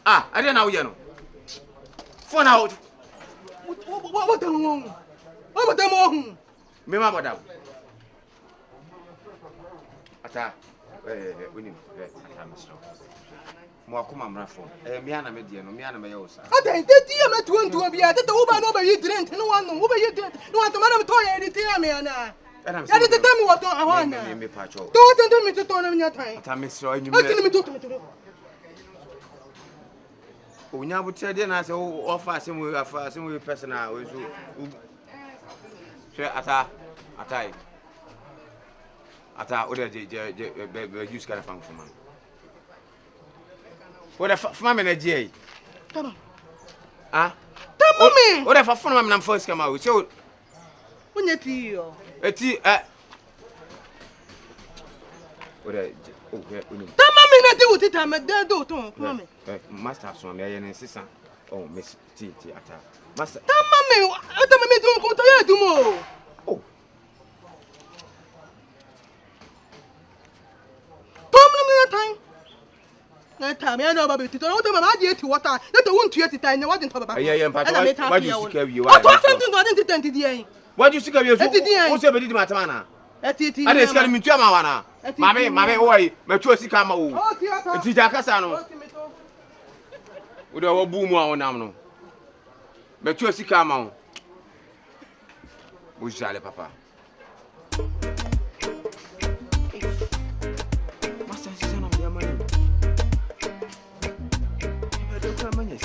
Ah, I don't know you know. Phone out. What the moon? What the moon? Me madam. Ata we need ata Mr. Mo akoma mrafo. Me ana me die no, me ana me ye osa. Ata teti ya metu ntu obi ata wo ba no ba yi drink no wan no wo ba yi drink no wan to madam to ya edit ya me ana. Ya de teta mi woto ahon na. Me pacho. To me to na nya tan. Ata Mr. Anyum. Ati me to. Onya butia de na se offer asem we personal we so. She ata o de use kind of function man. What the for me na je. Tama. Ah? Tama me. What the for me na first come out. So Onya ti yo. Eti What the Tama me na ti wuti tama de do to tama me. Master so me ye nsisa. Oh, Miss T ata. Master. Tama me do ko to ya du mo. Oh. Na time ya na ba be tito. What ma dey eti water. Let won tu eti time. What into baba. Yeah, why do you seek a view? What something do I didn't tend to the Why do you seek a view? Who said be di matamana? Eti. I dey scan me tua ma wana. Mame why? Me tua sika ma wo. Eti jakasa no. Wo do wo bu mu a wonam no. Me tua sika ma wo. Wo jale papa. Master son of your money. You don't come money.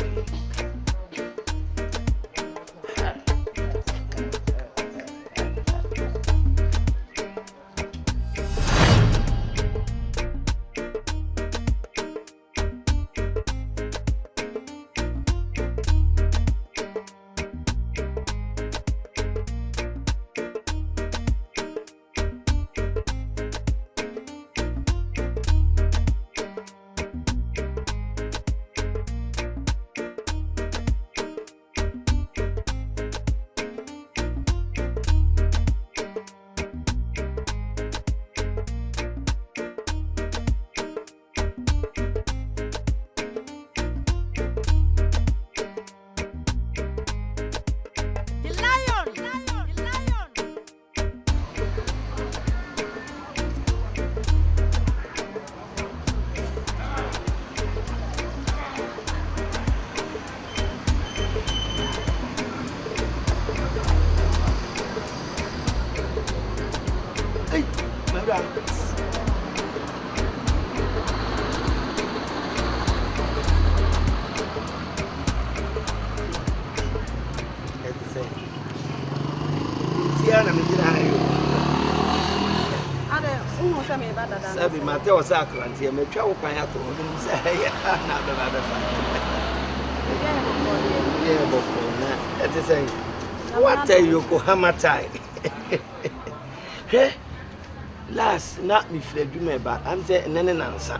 Sabi Mateo Sacrant, you may travel by out of him say, not the other side. At the same, what tell you, Yokohama tie? Last, not me fled you may, but I'm saying an answer.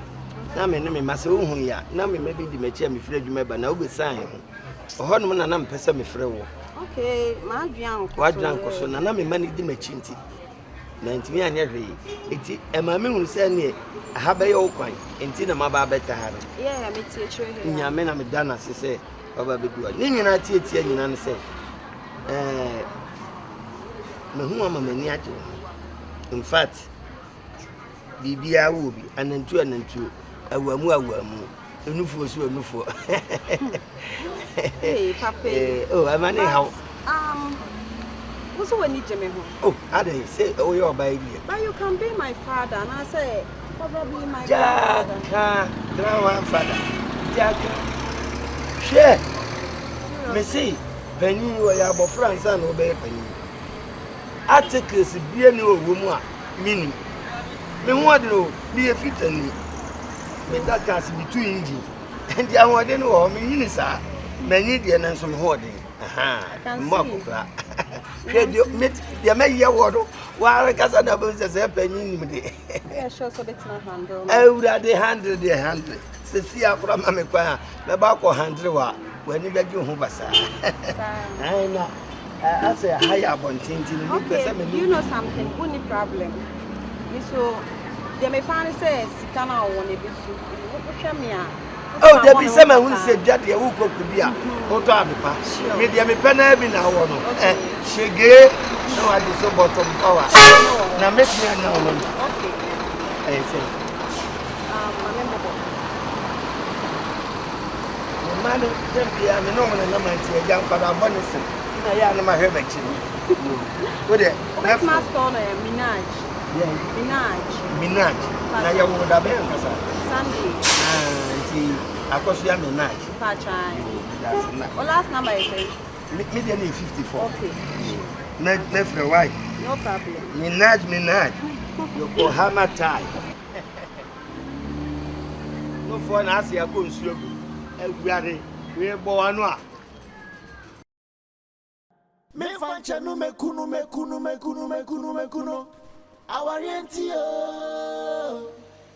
Now, my name is Masu here. Now, maybe the mature me fled you may, but now we sign. A hornman and I'm person me frewo. Okay, my young. What drunk was on an money the machinti. 90 and every it a mammy will send me a habay oak wine, and Tina Maba better have it. Yeah, I'm a teacher. Yamen, I'm done as I say, Baba be good. Ning and I teach you, and say, Mahuma Maniato. In fact, Bibia will be, and then two, a wamu, a new for so new for. Hey, Papa. Oh, I'm money how. What's when you Jimmy? Oh, I didn't say, oh, your baby. But you can be my father, and I say, probably my Jacka, drama father. Jacka. Share. Missy, Penny, you are about France and obey Penny. Articles be a new woman, meaning. Me want to be a fit and me. Me that can be too easy. And the hour then, or me, sir. Many dear and some hoarding. Aha, Mokka. You may hear what while I got another penny. Yeah, sure, so that's not handle. Oh, that they handle their handle. Cecilia from America, the back or handle when you get you home. I know. I say, higher on tinting. Okay, you know something, only problem. So, they may find says, come out on a bit. What me? Oh, there be some who said that they will cook be a auto abipa. Media me penna be now one. She gay, no, I did so bottom power. Now make me a now. Okay. I say, man, I know when I'm a young but I'm bonus. I am my hair back. What it? That's my stone, Minaj. Minaj. Now you would have been Sunday. Of course, you are Minaj. Well, last number is median 54. Okay. Left the white. No problem. Minaj. You go hammer tie. No for an Asia goes you. We are born. Me fancha no me kuno. Our entio.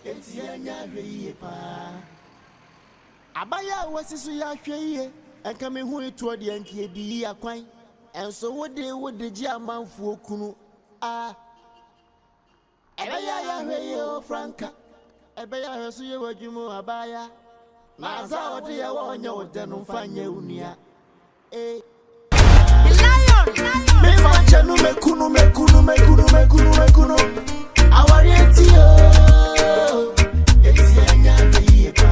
It's yanya pa. Abaya wasisu ya hweye enka me hu eto de enke di akwan enso wode ji amanfo okunu abaya ya hweye o franka abaya hwesu ye wadwumu abaya na za ode ya wonya wode no mfanye unia lion me mancha no me kuno awarienti o eti anya hweye pa.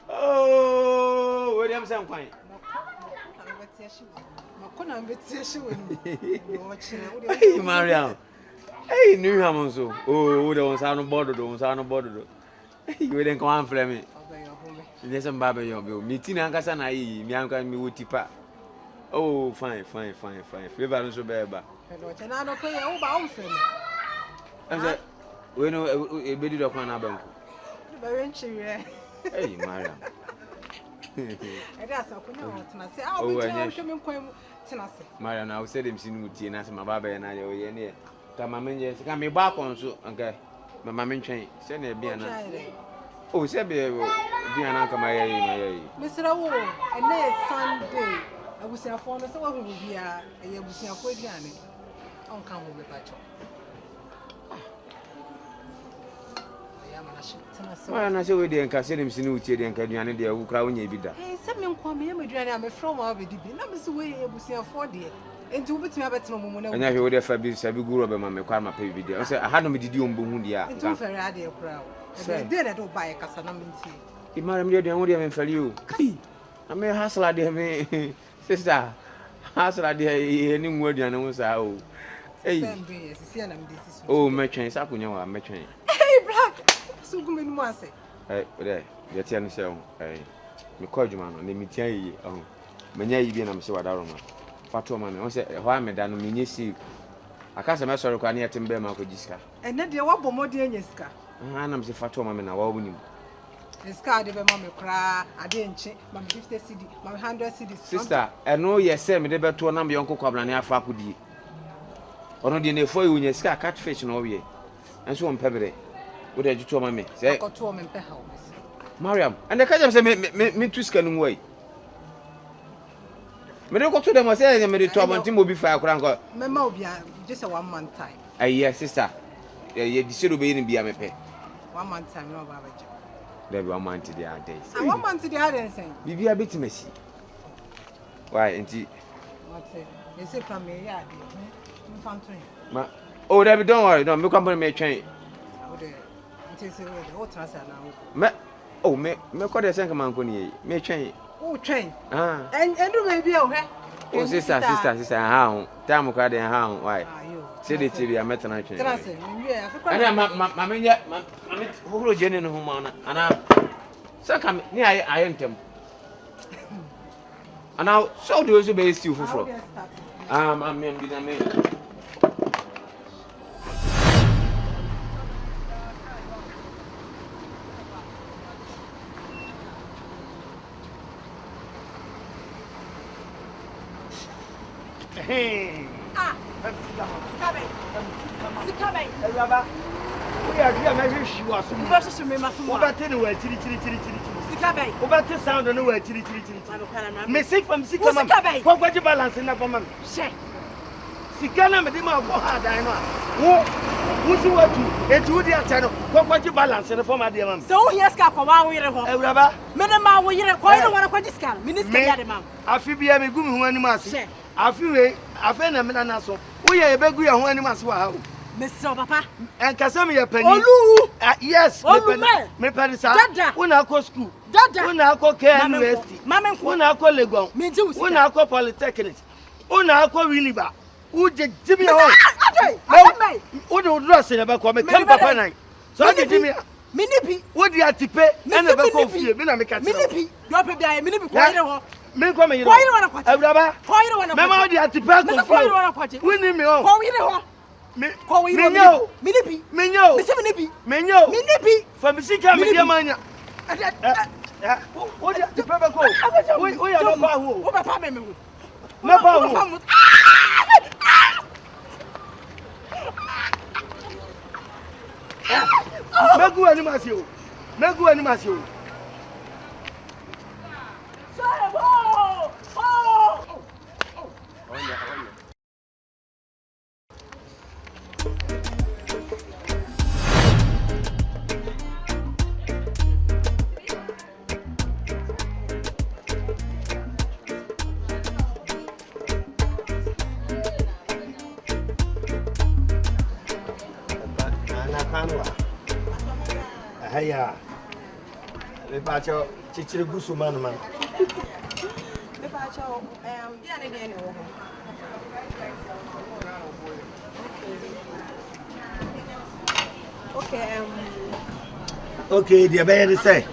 Oh, what am I saying? Hey, Mariam. Hey, New Hamonso. Oh, don't sound bothered. You didn't come on for me. There's some baby, you meeting Ankasana, me uncle me with tipa. Oh, fine. We balance your baby. And I don't play over for me. I said, we know a bit of one album. Hey, Mariam. Mariam, I said him seen with you, and my baby and I are near. Come, my men, yes, come back on so, okay. My mamma chain, send it be an oh, said be an uncle, my Mr. Owo, and next Sunday, I was a phone, so I will be a Yabusia Quadiani. I'll come with Pacho. I say we didn't consider him seen with you and Cadiani, dear, who crown ye be that. Hey, some young come here, I'm from our baby. Number the way you see a 40 and to put me about no moment. And I would have been Sabi Guru, but my karma pay video. I said, I had no did you on Bundia. It's a radio crowd. Then I don't buy a Casanam. If Madame Dear, what do you for you? I may hustle at me, sister. Hustle at any word you know. So, hey, oh, merchants, I couldn't know a merchant. Hey, Black. So good in once. Hey, there, you're telling so. Hey, me call you, man, and let me tell you, many you been, I'm so adaroma. Fatu man, I said, why me done me see. I can't say, sorry, can you timber my disca? And then there were more than Yeska. And I'm the Fatu man, I will win. The scar, the mamma cry, I didn't change my 50 city, my 100 cities. Sister, I know you say me the to a number uncle Coblania Fakudi. Or not in a foil when you scar catfish no way. And so on pebble. What did you tell me? Say, I got to him in the house. Mariam, and the catch say me to scanning way. Me don't go to them, I say, I made it to a month will be fire crank. Memobia, just a 1 month time. Yes, sister. You should be in BMP. 1 month time, no, Baba. There be 1 month to the other days. 1 month to the other thing. Be a bit messy. Why, auntie? You say from me, yeah. Oh, Debbie, don't worry. Don't make company may change. Oh, me call the second man company. May change. Oh, train. And do maybe okay. Oh, sister, how? Time card and how? Why? Say the TV, I met an action. And I'm who Jenny Humana, and I'm so come near I am them. And now, so do you base you for? I'm me. Hey. Sikabe. Baba. We are here na wish you aso. Baba me ma fun. Oba te no wa tiri. Sikabe. Oba te sound no wa tiri. Me say from sika mam. Kwa gwaji balance na for mam. She. Sika na me dey ma go hard dan no. Wo si watu etu di acha no. Kwa gwaji balance na for ma dey mam. So here ska kwa wa wire ho. Ewuraba. Me de ma wo yire ko ire wona kwa diska. Minister ya de mam. Afi bia me gumi ho anim ase. Afi we, afi na me na so. Wo ye ebegu ye ho anim ase wa ha. Mr. Papa. And Kasami ya penny. Olu. Yes. Olu me penny sir. Dada. Una go school. Dada. Una go K University. Mama ko. Una go Legon. Una go Polytechnic. Una go Winneba. Uje Jimmy ho. Adai. Udo dress na ba ko me kan papa nan. So uje Jimmy. Minipi. Wodi atipe na na ba ko fie. Me na me ka tell. Minipi. Do pe bia minipi ko ire ho. Me ko me yiro. Ko ire wana kwache. Ewuraba. Ko ire wana kwache. Me ma wodi atipe ko fie. Ko ire wana kwache. Wini me ho. Ko ire ho. Menyo. From Sika Media Mania. What the paper go? We are no power. What about me? No power. Megu animasio. Aya. Le bacho chichiri gusu man. Le bacho dia ne wo. Okay, the bear say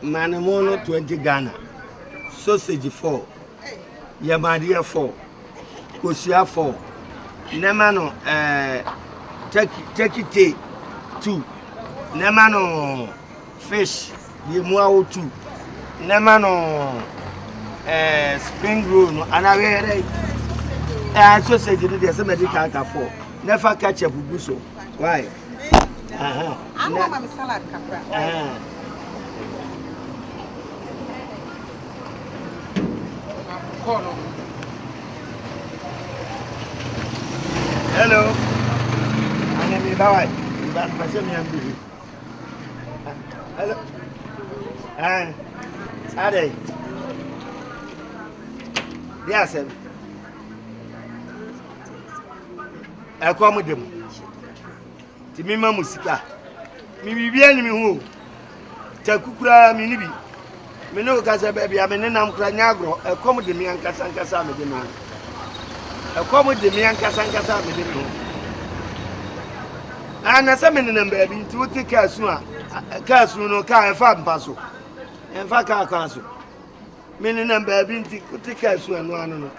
Manamono 20 Ghana. Sausage 4. Yamadia 4. Kosia 4. Nemano turkey tea 2. Nemano fish Yemua 2. Nemano spring roll no anawere sausage dey say medical ka 4. Never catch up buso. Why? I'm mama salad kapra. Hello. I'm Bawai. Hello. Are they? Yes, sir. I come with them. Ti mi ma musika. Mi bibia ni mi hu. Ta kukura mi ni bi. Me no ka se baby am ne nam kura nyagro. E kom de mi ankasa ankasa me de na. E kom de mi ankasa ankasa me de mi hu. Ana se me ne nam baby nti wote ka su a. Ka su no ka e fa mpa so. E fa ka so. Me ne nam baby nti wote ka su anu anu no.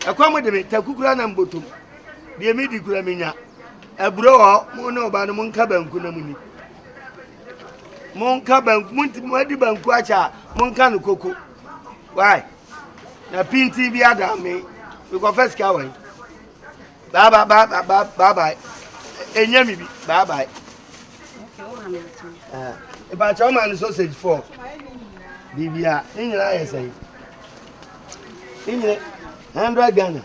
E kom de mi ta kukura na mbotom. De mi di kura mi nya. Ebro mo no ba no mon ka banku na muni mon ka banku mon di banku acha mon ka no koko why na pinti bi ada me we go first ka wan bye enya mi bi bye e ba cha man sausage 4 bibia enyira yesai enyira 100 Ghana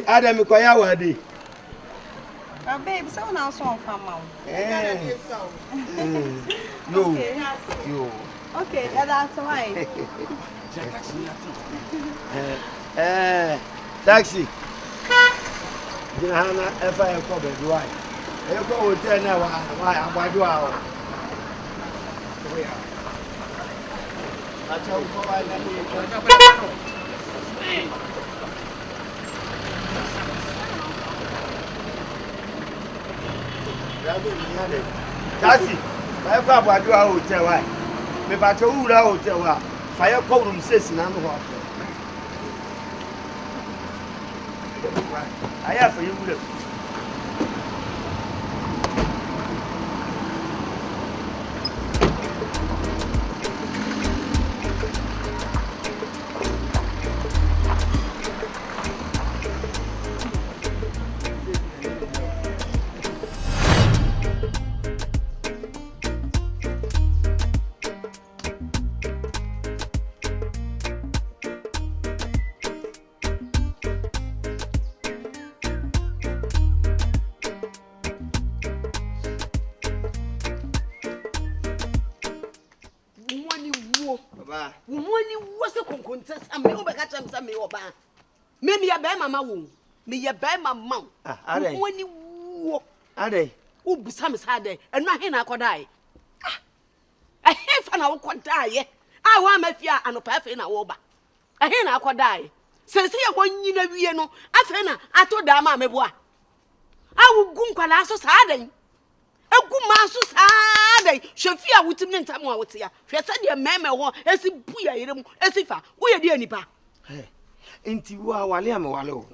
ada mi ko ya wa de Babe, so now so from mom. Yo. Okay, that's why. Taxi. Jina if I come back, why? I go hotel now. Why do I? I tell Taxi. I come back to our hotel. Why? Me ba to wura hotel wa. Fire call room 6 na no ho. I have for you. Woni wose konkonta sam me obeka cham sam me oba me ya be mama wo me ya be mama woni wo Ade wo busa me sa de enu ahe na akodai ahe fa na wo kodai a wa mafia anopa afe na wo ba ahe na akodai sense ye wonyi na wie no afe na ato da ma meboa awu gu nkwala so sa den egu ma so sa den hwefia wutim ne ntam wa wotia hwese de meme ho esi buya yerem esi fa wo ye de anipa enti wa wale am wale o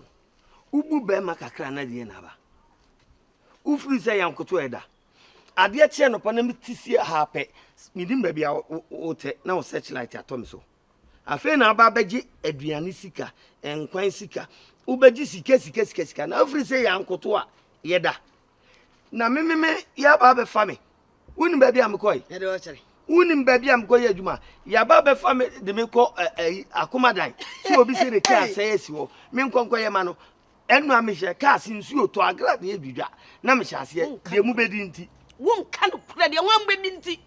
ubu be makakra na die na ba ufri se yankoto eda ade che no pa na mitisi ha pe midim ba bia o te na o searchlight atom so afi na ba beji aduane sika enkwan sika ubeji sika na ufri se yankoto a yeda na me ya ba be fa me wonim ba bia me koy e de o chere wonim ba bia me koy adwuma ya ba be fa me de me ko akomadan so obi se de ka say esi wo me nkonko ye ma no enu amehye ka sinsu oto agra de edudwa na me hyase de mu bedi nti won kan kura de won bedi nti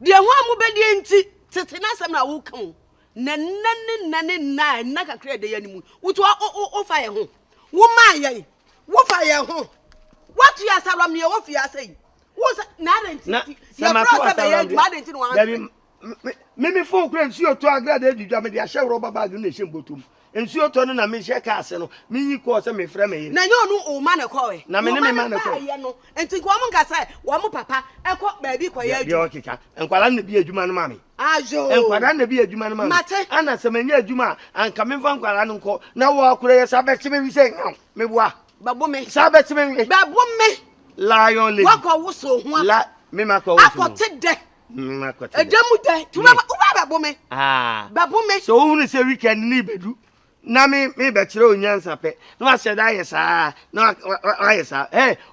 de won mu bedi nti tete na asem na wo kan na kakra de yanimu wuto o fa ye ho wo ma ye wo fa ye ho what you asaram ne wo fi asai wo na renti ya fro se ye ma renti no wan me phone kura nsu oto agra de edudwa me de ahye roba bag no ehye mbotum nsu oto no na me hye ka ase no me yi ko se me frɛ me yire na nye onu o ma na ko we na me ne me ma na ko ye no enti ko mo nka sai wo mo papa e ko ba bi ko ye adwuma yo kika enkwala na bi adwuma no ma me ajo enkwala na bi adwuma no ma me ana se manya adwuma anka me fa nkwala no nko na wo akura ye sabe chime wi se nyam me bua babo me sabe chime wi babo me lion lady wako wo so ho la me ma ko wo so akote de makote ejamu de tu babo me babo me so hu se weekend ni bedu na me be kire onyansa pe na wa se da yesa na wa yesa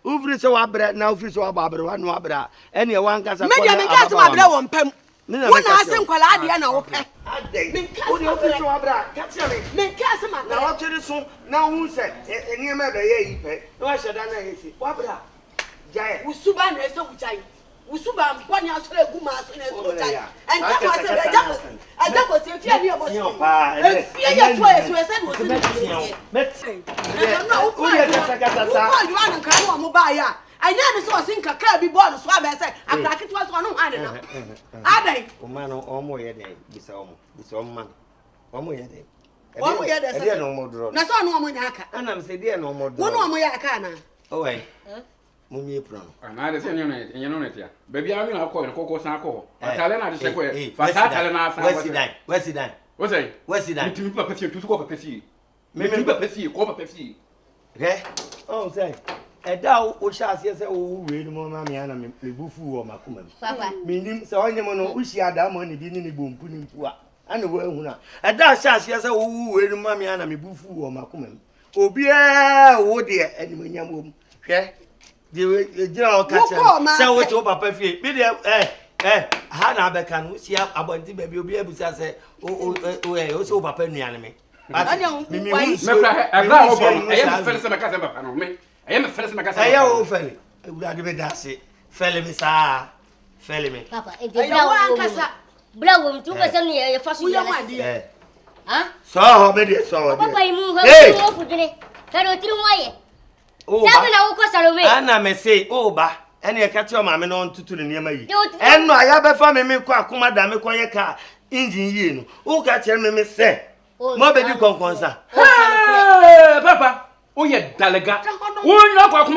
ufri se wa bre na ufri se wa ba bre wa no abra ene wa nkasa ko me nka se wa bre wo mpam wona ase nkwala ade na wo pe ade o de ufri se wa bra ka tire me nka se ma na wa kire so na hu se ene ma be ye yi pe na wa se da na yesi wa bra jaye usuba na ese wuchai usuba mpani asore gu ma so na ese wuchai enka ma se aja ko se fie ni obo fie ye to yesu ese no se meti no o ye kasa o ko wan nka no mo ba ya anya ne so sinka ka bi ball so aba se akraki to so no ane na adai o ma no o mo ye den bisa o man o mo ye den o mo ye den se no mo dro na so no mo nya aka ana me se de no mo dro wo no mo ya aka na o we mumie plan ana de se enyo no tia baby a wi na ko ko san ko atale na de se ko fa sa atale na afa wesi dan wesi dan mitimi papa fie tutu ko papa fie mitimi papa fie ko papa fie oh say eda o sha ase se o we ni mo ma me ana me bufu wo makoma mi Papa minim se onye mo no ushi ada mo ne bi ni bompu ni mpu a ana wo ehuna eda sha ase se o we ni mo ma me ana me bufu wo makoma mi obi wo de animanyam wo hwe de jira o kacha se wo to papa fie bi de ha na be kan si abonti baby obi abusa se o se o papa nuane me anya me kra ebra wo bo e me fere se me ka se papa no me I am a first Macassa. I am Felly. I would have been dancing. Felly me, sir. Felly me. Papa, and the blow him 2% near your first year. Huh? So, maybe so. Papa, you move her for dinner. Can you why? Oh, Anna may say, oh, bah, and you catch your mamma on to the near me. And my other family, Quack, Madame, quiet car, engine, who catch me, say. Mother, you come, Consa. Papa, oh, yeah, Dalaga. Oh, no, Quack,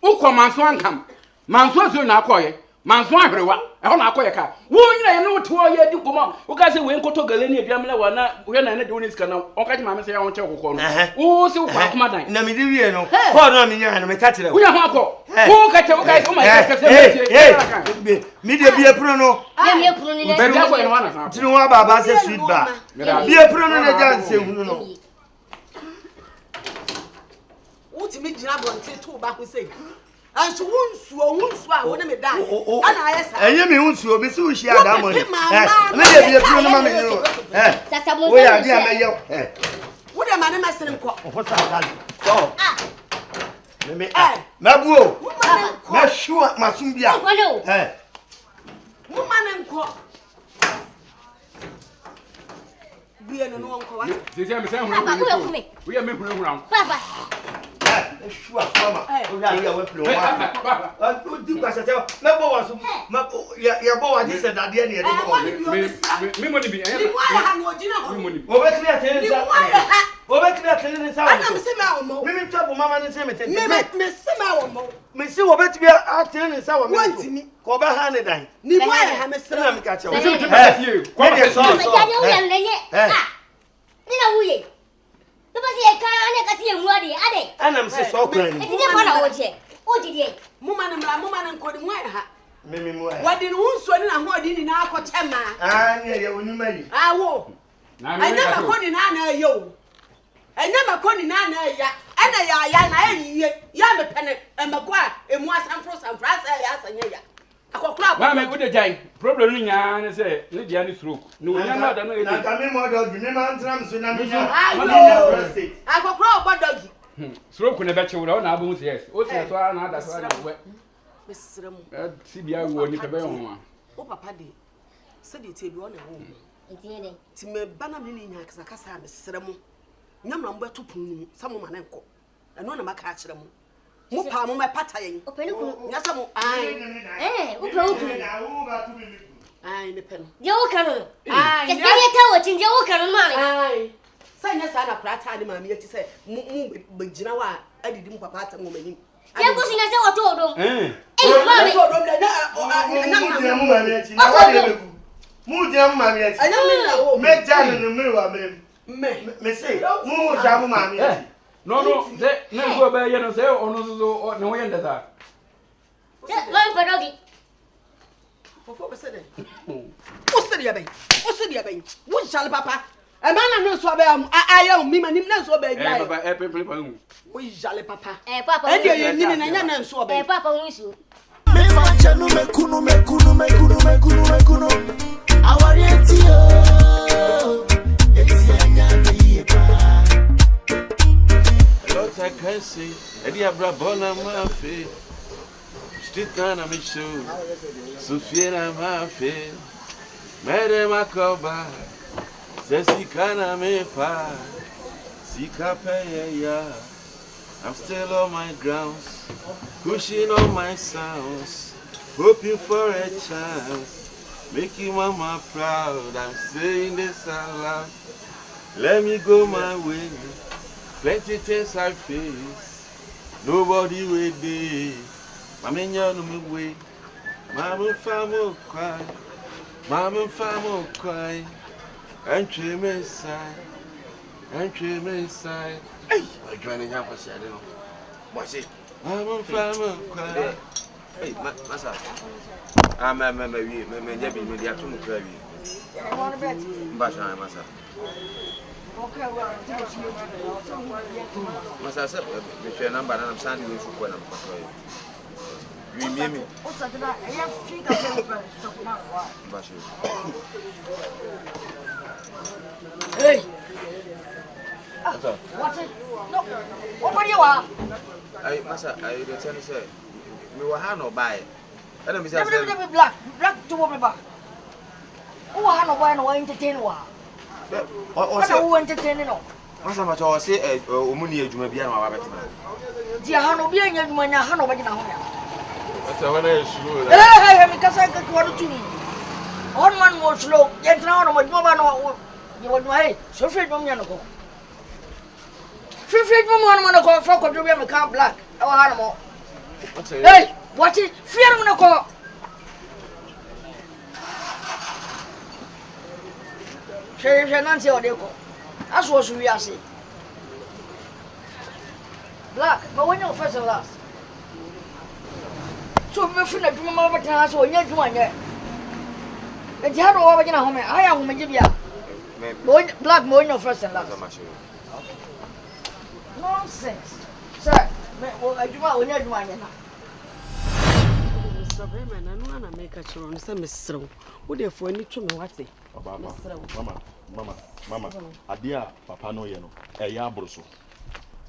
who come, Manson come. Manson, now quiet. Manson, everyone. I don't know car. Won't I know 2 years you come on? Who can say when Coto Galenia, Pamela, when I do this canal, or catch my say on Choco corner. Oh, so Quack, Madame. Namidiano, pardon me, and I catch it. We are Marco. Who catch a guy? Oh, my God. Media be a pruno. I am a pruno. Do you know about a sweet bar? Be a pruno and a dance. What's me job until 2 back we say? And she won't swallow when I die. And you mean, so Miss Ushi, I am. Maybe a pruno. That's a way I am. What am I saying? What's that? Maybe Mabu, my sure, my soon be out. Woman and cock. We are no one. We are making around. Papa. Sure, Papa. I could do as I tell my boy. Your boy, this and that. And I'm so crying. What did you? Woman and calling her. What did you so and what did you now? Ah, yeah, when you marry. I will. I never called in Anna, yo. I never called in Anna, ya. And I am a penny and Maguire and was and frost and France. I got crap. Mamma would a giant. Probably, I say, Lydia through. No, I'm not. I got crop, but doggy. Stroke on a betcha without albums, yes. Also, that's why I went. Miss CBI won't be one. Oh, Papa, said it to you on a home. To me, Banamini, a casa, Seramo. Number 2, some woman and co. And none of my catch them. Mupam, my patay. Open, I depend. You can. I tell it in your money. Sign us out of Pratt, my to say, but Jinawa, I didn't papa to woman. I was in a told them. I don't make Jan in the mirror, may say, no, Jamma. No, no, go by your say, or no, end of that. My doggy. What's the other? What shall Papa? A man knows what I am, me, and him knows what I we shall Papa. Papa, and you know, so Papa wants you. Our I can see, Eddie Abrabona, my face. Street down on my shoe, Sophia, my face. Madame Macoba says he can't make pie. Sika pay, I'm still on my grounds, pushing on my sounds, hoping for a chance, making mama proud. I'm saying this out loud. Let me go my way. Plenty things I face, nobody will be. Mama no me way, mama famo cry, mama famo cry. Entry me inside, entry me inside. Hey, I join the house. I don't know. What's it? Mama famo cry. Hey, massa. I'm a maybe maybe I don't cry. I want to bet. Basha, massa. Okay, well, must I say, if your number and I'm standing with you when I'm for you. You mean me? What's that? I have feet of hey! What's it? No, what are you? I masa I return say me wa ha no buy. And me say black to what about. Who ha no buy no entertain wa. O say who entertain no. Masa ma cho say omuni adwuma bia na wa betima. Dia ha no bia nya adwuma nya ha no ba gina ho ya. Ata wana yesuru. Hey, me kasa ka ko do tumi. On man mo slow. Yentra on mo ba no. You want my so free from you no ko. Free from one man ko for ko do be me can black. E wa ha no. Hey, what it? Fear me no ko. She nanti o de ko. Aso so wi ase. Black, but when you first and last. So me feel like my mama tell us o nya dwuma nya. E di ha no wa ba gina ho me. Aya ho me gibia. Black mo no first and last. Nonsense. Sir, me o adwuma o nya dwuma nya na. Mr. Bremen, I know I make a sure on some Mr. Would you for any to me what say? Mama, adia papa no ye no. E ya abro so.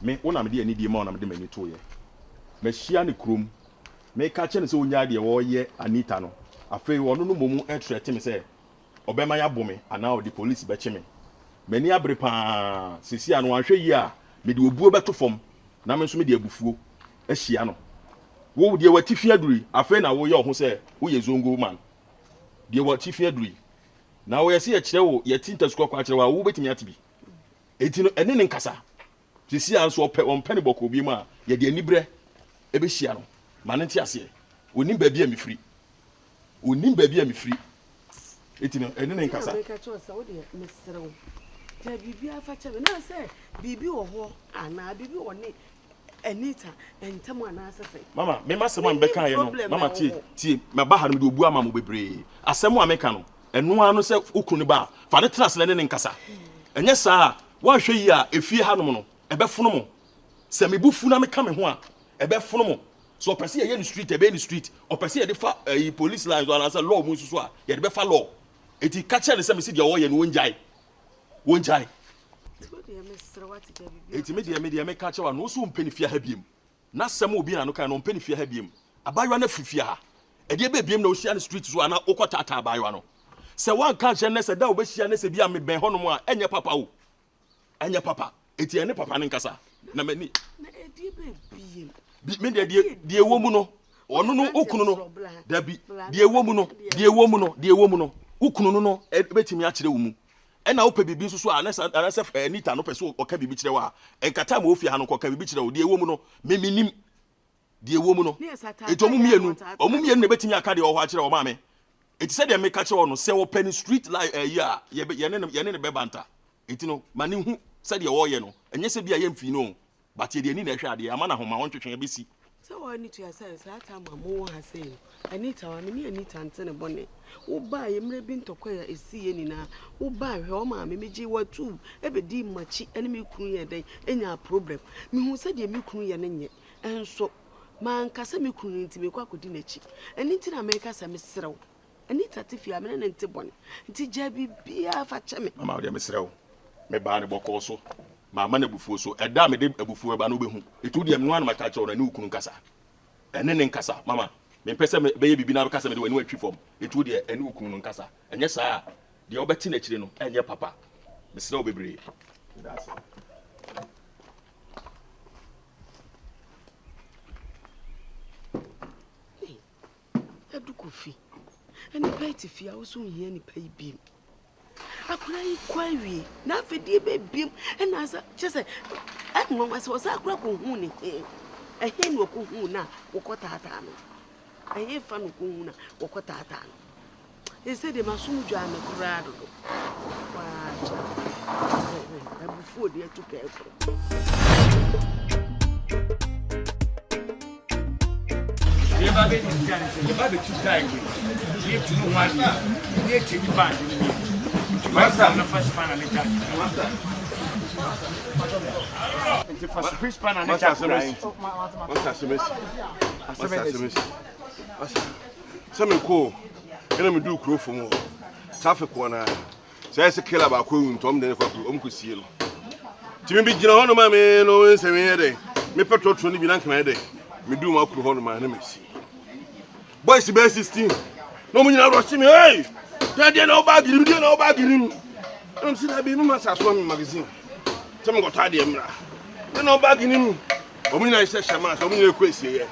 Me wona me de ni die ma wona me de mani to ye. Me hia ne krom. Me ka che ne se onya de wo ye Anita no. Afei wono no momu e threat me se obema ya bome ana o di police be che me. Mani abre pa sisi anu anhwe yi a me de obuo beto fom na me so me de abufuo e hia no. Wo de watifi aduri afei na wo ye ho se wo ye zongo man. De watifi aduri. Na wo ye se ye kire wo ye tinta sukọ kwa kire wo betimi atibi. Enti no ene ne nkasa. Sisi anso on pene boko bi ma ye de anibre e be hia no. Ma ne ntiase. Onim ba bi a mefiri. Onim ba bi a mefiri. Enti no ene ne nkasa. Make a choice wo de Mr. Te bibi afa che me na say bibi wo ho ana bibi wo ne Anita entamu ana asese. Mama, me masem am beka ye no. Mama tie me ba ha no de obu ama mo bebre. Asem a meka no. Eno anu se ukunu ba. Fa ne trasle ne nkasa. Enye saa, wa hwe yi a efie ha no no. Ebe fono mo. Se me bufu na meka me ho a, ebe fono mo. So opese ye ni street ebe ni street. Opese ye de fa police lines or answer law mu susu a, ye de be fa law. Eti ka che ne se me si de wo ye no wonjai. Wonjai. Eti media me ka che wa no so mpeni fia ha biem. Na sem obi na no kan no mpeni fia ha biem. Abayo na fifia ha. E de be biem na o hia ne street so ana okota ata abayo no. Se wan ka che ne se da obehia ne se bia me ben hono mu a enye papa o. Enye papa. Eti ene papa ne nkasa. Na mani. Na e de be biem. Bi me de ewo mu no. Ono no okunu no. Da bi. De ewo mu no. Ukunu no e betimi a kire wo mu. Ena ope bibi nso so anasa Anita no pese oka bibi kire wa enkata ma ofia ha no koka bibi kire wo de ewo mu no meminim de ewo mu no eto mu mienu ne betimi aka de wo ha kire wo ma me eti se de me ka kire wo no se wo pen street light ya ye ne be banta eti no mani hu se de wo ye no enye se bia ye mfi no but ye de ni na hwe ade ama na homa won twetwe be si so wa ni to yourself that time mo ha say Anita wa me Anita ante ne bone wo ba ye mre bi ntokwa ya esi ye ni na wo ba hwe o ma me meji watu e be di machi ene me kunu ye den enya problem me hu se de me kunu ye ne nye enso man kasa me kunu nti me kwa kodi na chi eni nti na me kasa me serew Anita tifia me ne nti bone nti jabi bia fa che me mama wo de me serew me ba ne boko so mama na bufuo so eda me de abufuo ba no behu etu de me no ma ka che na ne ukunu kasa ene ne nkasa mama me pese me be ye bibi na kasa me de wani atwi fom etu de ene ukunu no nkasa enye saa de obeti na kire no enye papa me serew bebre that's edu kofi eni paiti fia wo so hia ni pai bim akura yi kwawie na afedie be bim ena asa chese enwo ma so sa akura ko hu ni ehe ni ko hu na wo kota ata no ehe fa no ko hu na wo kota ata no ese de masum dwa me kura do wa abufu de atuka ekro ye ba be ni kan se ye ba be tu time ye tu no one ye ti di band ni Master, na first pan and attack. Master. The first pan and attack. Some cool. Can we do crew for more? Traffic one. Says a killer about cool Tom de Coco, Uncle Seal. To me, you know, my man, no one say, Me petrol tro ni bi na kan dey. Me do ma kuro ho no ma na me si. Boys be 16. No mo nyina rush me. Hey! Dey na oba girim, dey na oba girim. I'm see that be me masa so me magazine. Tell me go ta dey mra. Dey na oba girim. O mo nyina say shama, so mo nyina kwesi ye.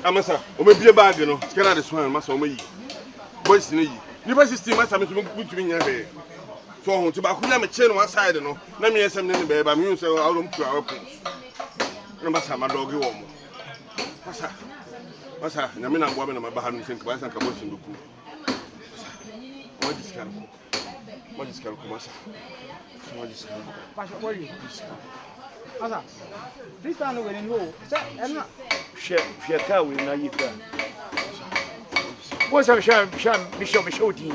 Amasa, o me bie bag no. Scan the swan masa o me yi. Boys ni yi. Ni ba 16 masa me to me nya be. So ho ti ba ku na me che no one side no. Na me yesem ne be ba me say I don't put our pose. Na masa ma dog wo mo. Masa, na me na bo be na ma ba ha no think ba san ka bo sin do ku. What is can? What is can masa? What is can? Pastor, what you? Asa. This time we know. Say, I'm not. Hwɛ ka we na yi ka. What's up, Sham? Bishop Shoti.